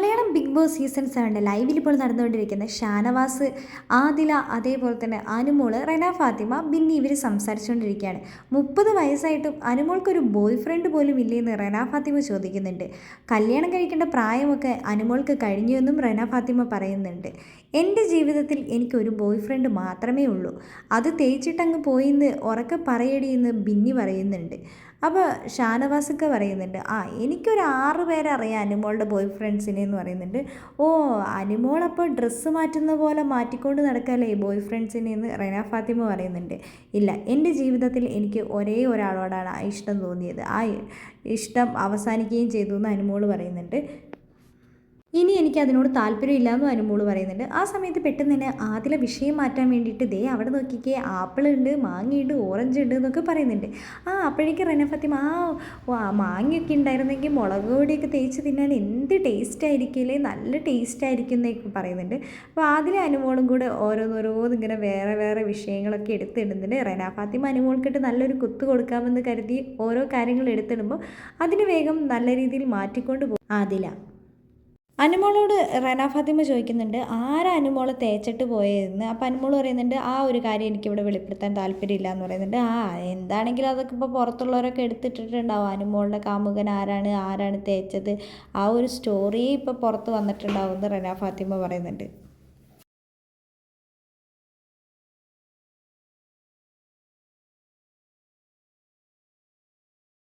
Malayalam big boss season 7 ലൈവിൽ ഇപ്പോൾ നടന്നുകൊണ്ടിരിക്കുന്ന ഷാനവാസ്, ആദില, അതേപോലെ തന്നെ അനുമോള്, റെന ഫാത്തിമ, ബിന്നി ഇവർ സംസാരിച്ചുകൊണ്ടിരിക്കുകയാണ്. 30 വയസ്സായിട്ടും അനുമോൾക്കൊരു ബോയ് ഫ്രണ്ട് പോലും ഇല്ലേന്ന് റെന ഫാത്തിമ ചോദിക്കുന്നുണ്ട്. കല്യാണം കഴിക്കേണ്ട പ്രായമൊക്കെ അനുമോൾക്ക് കഴിഞ്ഞുവെന്നും റെന ഫാത്തിമ പറയുന്നുണ്ട്. എൻ്റെ ജീവിതത്തിൽ എനിക്കൊരു ബോയ് ഫ്രണ്ട് മാത്രമേ ഉള്ളൂ, അത് തേച്ചിട്ടങ്ങ് പോയിന്ന് ഉറക്കെ പറയടിയെന്ന് ബിന്നി പറയുന്നുണ്ട്. അപ്പോൾ ഷാനവാസൊക്കെ പറയുന്നുണ്ട്, എനിക്കൊരു 6 പേരെ അറിയാം അനുമോളുടെ ബോയ് ഫ്രണ്ട്സിനെ എന്ന് പറയുന്നുണ്ട്. ഓ, അനുമോളപ്പോൾ ഡ്രസ്സ് മാറ്റുന്ന പോലെ മാറ്റിക്കൊണ്ട് നടക്കല്ലേ ബോയ് ഫ്രണ്ട്സിനെ എന്ന് റെന ഫാത്തിമ പറയുന്നുണ്ട്. ഇല്ല, എൻ്റെ ജീവിതത്തിൽ എനിക്ക് ഒരേ ഒരാളോടാണ് ആ ഇഷ്ടം തോന്നിയത്, ആ ഇഷ്ടം അവസാനിക്കുകയും ചെയ്തു എന്ന് അനുമോൾ പറയുന്നുണ്ട്. ഇനി എനിക്ക് അതിനോട് താല്പര്യമില്ല എന്നും അനുമോള് പറയുന്നുണ്ട്. ആ സമയത്ത് പെട്ടെന്ന് തന്നെ ആദില വിഷയം മാറ്റാൻ വേണ്ടിയിട്ട് ദേ അവിടെ നോക്കിക്കേ, ആപ്പിൾ ഉണ്ട്, മാങ്ങയുണ്ട്, ഓറഞ്ച് ഉണ്ട് എന്നൊക്കെ പറയുന്നുണ്ട്. അപ്പോഴേക്കും റെന ഫാത്തിമ മാങ്ങയൊക്കെ ഉണ്ടായിരുന്നെങ്കിൽ മുളക് പൊടിയൊക്കെ തേച്ച് തിന്നാൻ എന്ത് ടേസ്റ്റ് ആയിരിക്കില്ലേ, നല്ല ടേസ്റ്റ് ആയിരിക്കും എന്നൊക്കെ പറയുന്നുണ്ട്. അപ്പോൾ ആദില അനുമോളും കൂടെ ഓരോന്നോരോന്ന് ഇങ്ങനെ വേറെ വേറെ വിഷയങ്ങളൊക്കെ എടുത്തിടുന്നുണ്ട്. റെന ഫാത്തിമ അനുമോൾക്കിട്ട് നല്ലൊരു കുത്തു കൊടുക്കാമെന്ന് കരുതി ഓരോ കാര്യങ്ങൾ എടുത്തിടുമ്പോൾ അതിന് വേഗം നല്ല രീതിയിൽ മാറ്റിക്കൊണ്ട് പോകും ആദില. അനുമോളോട് റെന ഫാത്തിമ ചോദിക്കുന്നുണ്ട്, ആരാ അനുമോളെ തേച്ചിട്ട് പോയതെന്ന്. അപ്പോൾ അനുമോൾ പറയുന്നുണ്ട്, ആ ഒരു കാര്യം എനിക്കിവിടെ വെളിപ്പെടുത്താൻ താല്പര്യമില്ല എന്ന് പറയുന്നുണ്ട്. എന്താണെങ്കിലും അതൊക്കെ ഇപ്പോൾ പുറത്തുള്ളവരൊക്കെ എടുത്തിട്ടിട്ടുണ്ടാവും, അനുമോളുടെ കാമുകൻ ആരാണ് തേച്ചത്, ആ ഒരു സ്റ്റോറി ഇപ്പോൾ പുറത്ത് വന്നിട്ടുണ്ടാവും എന്ന് റെന ഫാത്തിമ പറയുന്നുണ്ട്.